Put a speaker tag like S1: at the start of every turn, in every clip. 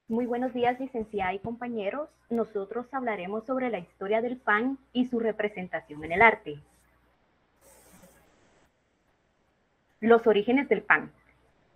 S1: Muy buenos días, licenciada y compañeros. Nosotros hablaremos sobre la historia del pan y su representación en el arte. Los orígenes del pan.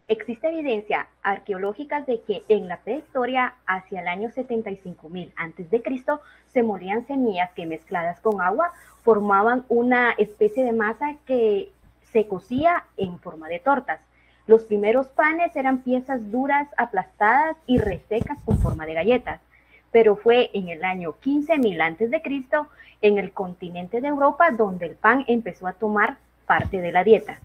S1: Existe evidencia arqueológica de que en la prehistoria, hacia el año 75.000 a.C., se molían semillas que mezcladas con agua formaban una especie de masa que se cocía en forma de tortas. Los primeros panes eran piezas duras, aplastadas y resecas con forma de galletas, pero fue en el año 15.000 a.C., en el continente de Europa, donde el pan empezó a tomar parte de la dieta.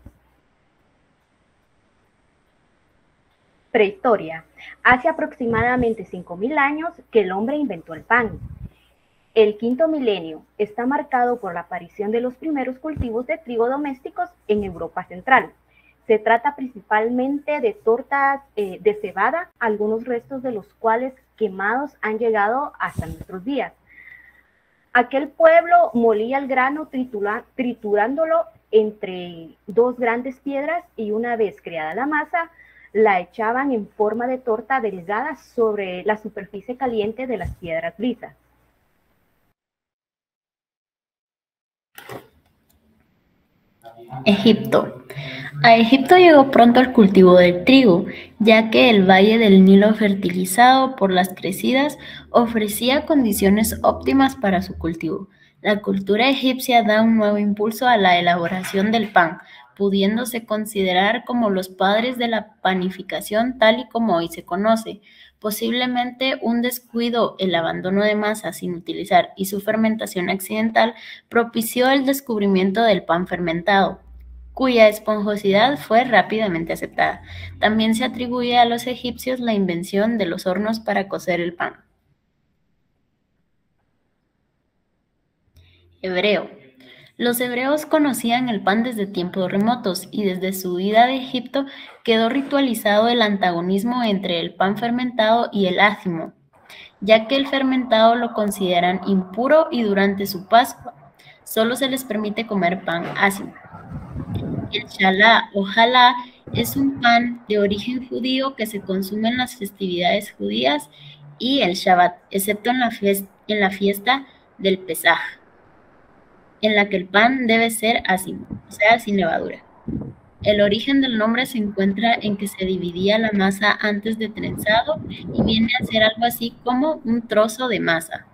S1: Prehistoria. Hace aproximadamente 5.000 años que el hombre inventó el pan. El quinto milenio está marcado por la aparición de los primeros cultivos de trigo domésticos en Europa Central. Se trata principalmente de tortas de cebada, algunos restos de los cuales quemados han llegado hasta nuestros días. Aquel pueblo molía el grano triturándolo entre dos grandes piedras y una vez creada la masa, la echaban en forma de torta delgada sobre la superficie caliente de las piedras lisas.
S2: Egipto. A Egipto llegó pronto el cultivo del trigo, ya que el valle del Nilo fertilizado por las crecidas ofrecía condiciones óptimas para su cultivo. La cultura egipcia da un nuevo impulso a la elaboración del pan, pudiéndose considerar como los padres de la panificación tal y como hoy se conoce. Posiblemente un descuido, el abandono de masa sin utilizar y su fermentación accidental propició el descubrimiento del pan fermentado, cuya esponjosidad fue rápidamente aceptada. También se atribuye a los egipcios la invención de los hornos para cocer el pan. Hebreo. Los hebreos conocían el pan desde tiempos remotos y desde su huida de Egipto quedó ritualizado el antagonismo entre el pan fermentado y el ácimo, ya que el fermentado lo consideran impuro y durante su Pascua solo se les permite comer pan ácimo. El chalá o jalá es un pan de origen judío que se consume en las festividades judías y el Shabbat, excepto en la fiesta del Pesaj, en la que el pan debe ser ácimo, o sea, sin levadura. El origen del nombre se encuentra en que se dividía la masa antes de trenzado y viene a ser algo así como un trozo de masa.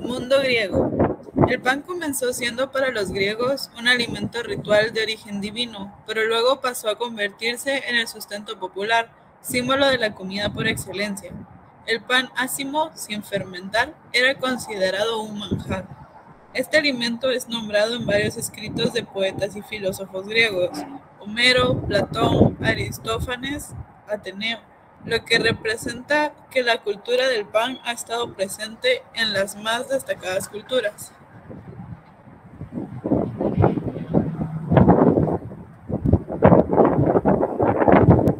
S3: Mundo griego. El pan comenzó siendo para los griegos un alimento ritual de origen divino, pero luego pasó a convertirse en el sustento popular, símbolo de la comida por excelencia. El pan ácimo, sin fermentar, era considerado un manjar. Este alimento es nombrado en varios escritos de poetas y filósofos griegos: Homero, Platón, Aristófanes, Ateneo, lo que representa que la cultura del pan ha estado presente en las más destacadas culturas.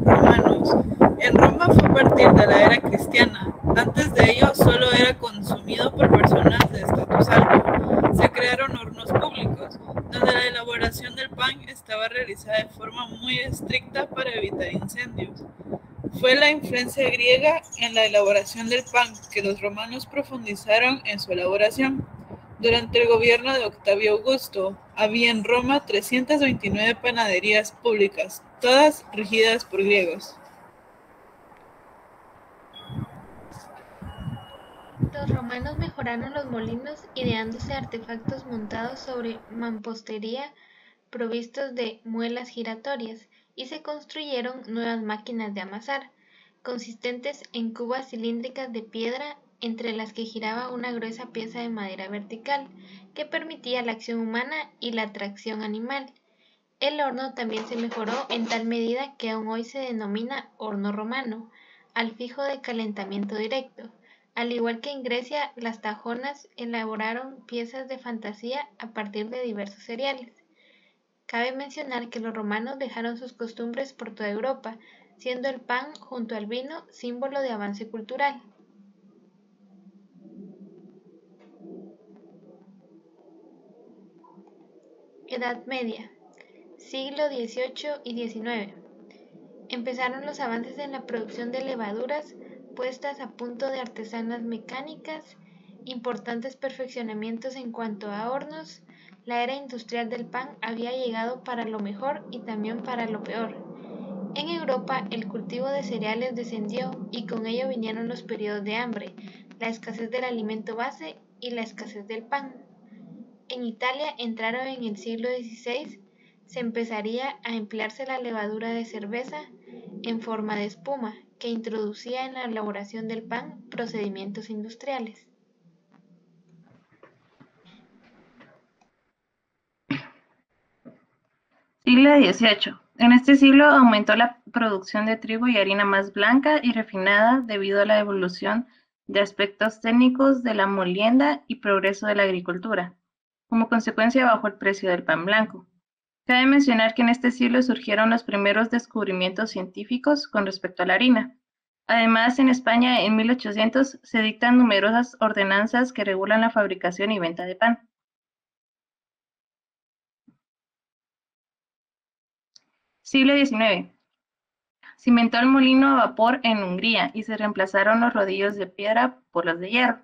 S3: Romanos. En Roma fue a partir de la era cristiana. Antes de ello solo era consumido por personas de estatus alto. Se crearon hornos públicos, donde la elaboración del pan estaba realizada de forma muy estricta para evitar incendios. Fue la influencia griega en la elaboración del pan que los romanos profundizaron en su elaboración. Durante el gobierno de Octavio Augusto, había en Roma 329 panaderías públicas, todas regidas por griegos.
S4: Los romanos mejoraron los molinos ideándose artefactos montados sobre mampostería provistos de muelas giratorias y se construyeron nuevas máquinas de amasar, consistentes en cubas cilíndricas de piedra entre las que giraba una gruesa pieza de madera vertical que permitía la acción humana y la tracción animal. El horno también se mejoró en tal medida que aún hoy se denomina horno romano, al fijo de calentamiento directo. Al igual que en Grecia, las tajonas elaboraron piezas de fantasía a partir de diversos cereales. Cabe mencionar que los romanos dejaron sus costumbres por toda Europa, siendo el pan junto al vino símbolo de avance cultural. Edad Media, siglo XVIII y XIX. Empezaron los avances en la producción de levaduras, puestas a punto de artesanas mecánicas, importantes perfeccionamientos en cuanto a hornos. La era industrial del pan había llegado para lo mejor y también para lo peor. En Europa el cultivo de cereales descendió y con ello vinieron los periodos de hambre, la escasez del alimento base y la escasez del pan. En Italia entraron en el siglo XVI, se empezaría a emplearse la levadura de cerveza en forma de espuma, que introducía en la elaboración del pan procedimientos industriales.
S5: Siglo XVIII. En este siglo aumentó la producción de trigo y harina más blanca y refinada debido a la evolución de aspectos técnicos de la molienda y progreso de la agricultura. Como consecuencia bajó el precio del pan blanco. Cabe mencionar que en este siglo surgieron los primeros descubrimientos científicos con respecto a la harina. Además, en España en 1800 se dictan numerosas ordenanzas que regulan la fabricación y venta de pan. Siglo XIX. Se inventó el molino a vapor en Hungría y se reemplazaron los rodillos de piedra por los de hierro,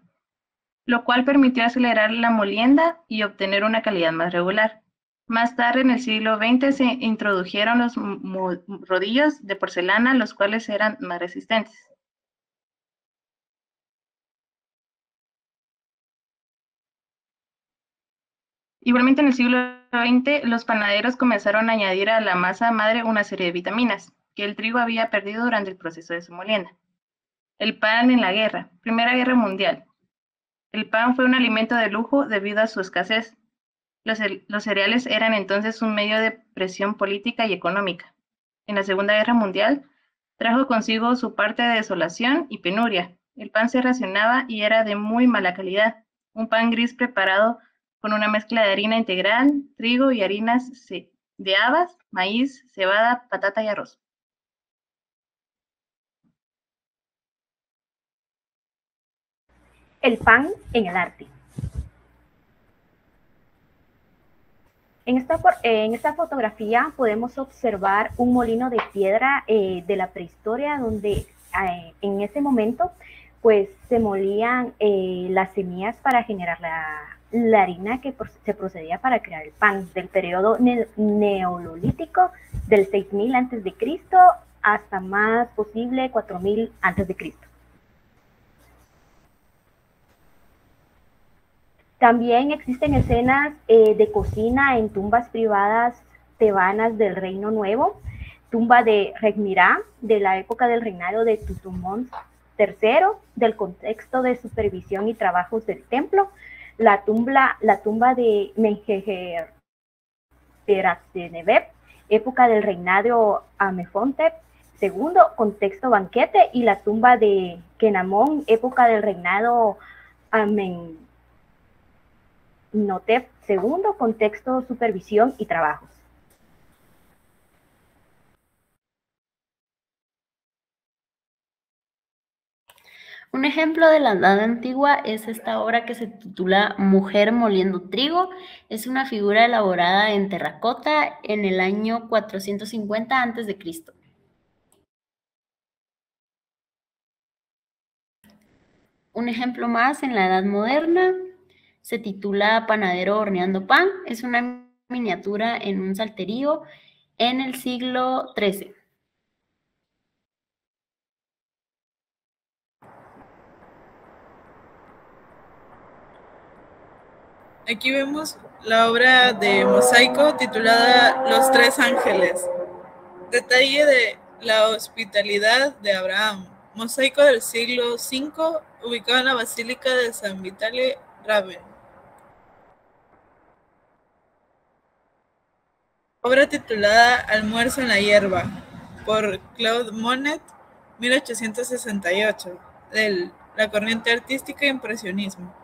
S5: lo cual permitió acelerar la molienda y obtener una calidad más regular. Más tarde, en el siglo XX, se introdujeron los rodillos de porcelana, los cuales eran más resistentes. Igualmente, en el siglo XX, los panaderos comenzaron a añadir a la masa madre una serie de vitaminas que el trigo había perdido durante el proceso de su molienda. El pan en la guerra. Primera Guerra Mundial. El pan fue un alimento de lujo debido a su escasez. Los cereales eran entonces un medio de presión política y económica. En la Segunda Guerra Mundial, trajo consigo su parte de desolación y penuria. El pan se racionaba y era de muy mala calidad. Un pan gris preparado con una mezcla de harina integral, trigo y harinas de habas, maíz, cebada, patata y arroz.
S1: El pan en el arte. En esta fotografía podemos observar un molino de piedra de la prehistoria donde en ese momento pues se molían las semillas para generar la harina que se procedía para crear el pan del periodo neolítico del 6000 a.C. hasta más posible 4000 a.C. También existen escenas de cocina en tumbas privadas tebanas del Reino Nuevo, tumba de Rekhmirá, de la época del reinado de Tutumón III, del contexto de supervisión y trabajos del templo, la tumba de Menjeher Perastenebeb, época del reinado Amenhotep II, contexto banquete, y la tumba de Kenamón, época del reinado Amenhotep II, contexto, supervisión y trabajos.
S2: Un ejemplo de la Edad Antigua es esta obra que se titula Mujer moliendo trigo. Es una figura elaborada en terracota en el año 450 a.C. Un ejemplo más en la Edad Moderna se titula Panadero horneando pan. Es una miniatura en un salterío en el siglo XIII.
S3: Aquí vemos la obra de mosaico titulada Los Tres Ángeles. Detalle de la hospitalidad de Abraham. Mosaico del siglo V, ubicado en la Basílica de San Vitale Raven. Obra titulada Almuerzo en la hierba, por Claude Monet, 1868, de la corriente artística impresionismo.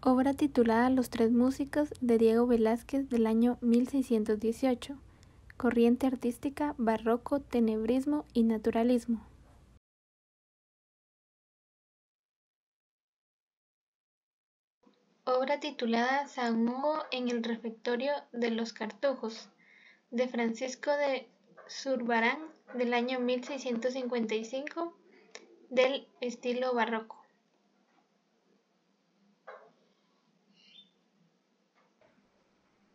S6: Obra titulada Los Tres Músicos, de Diego Velázquez, del año 1618. Corriente artística, barroco, tenebrismo y naturalismo.
S4: obra titulada San Hugo en el refectorio de los Cartujos, de Francisco de Zurbarán, del año 1655, del estilo barroco.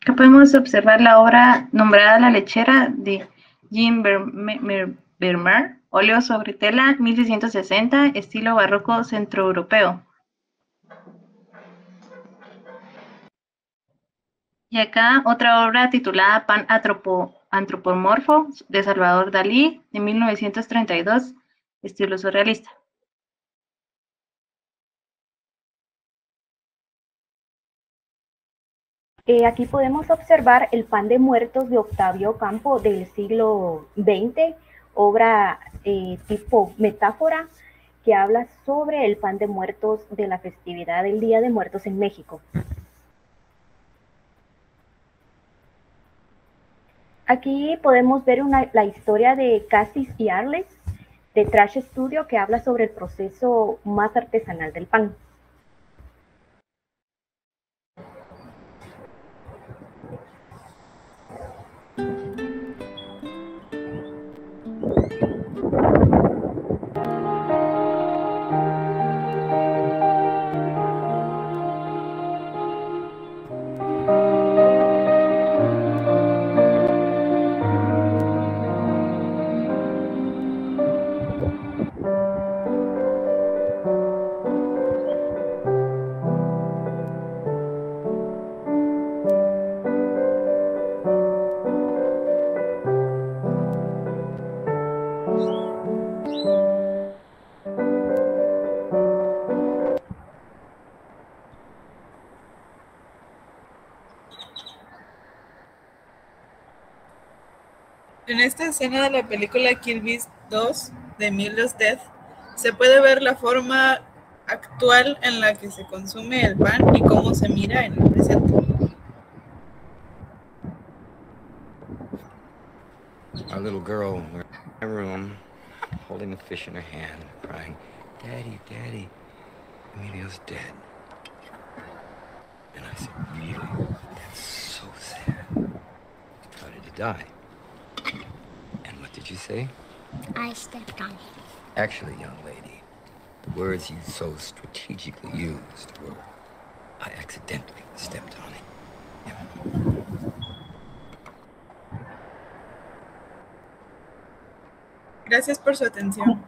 S5: Acá podemos observar la obra nombrada La lechera de Jean Vermeer, óleo sobre tela 1660, estilo barroco centroeuropeo. Y acá otra obra titulada Pan antropomorfo de Salvador Dalí de 1932, estilo surrealista.
S1: Aquí podemos observar el Pan de Muertos de Octavio Campo del siglo XX, obra tipo metáfora que habla sobre el pan de muertos de la festividad del Día de Muertos en México. Aquí podemos ver la historia de Cassis y Arles de Trash Studio, que habla sobre el proceso más artesanal del pan.
S3: En esta escena de la película Kill Bill 2 de Emilio's Death se puede ver la forma actual en la que se consume el pan y cómo se mira en el presente.
S7: Our little girl in my room, holding a fish in her hand, crying, "Daddy, Daddy, Emilio's dead." And I said, "Really? That's so sad. How did he die?" And what did you say?
S8: I stepped on it.
S7: Actually, young lady, the words you so strategically used were, "I accidentally stepped on it." Yeah.
S3: Gracias por su atención.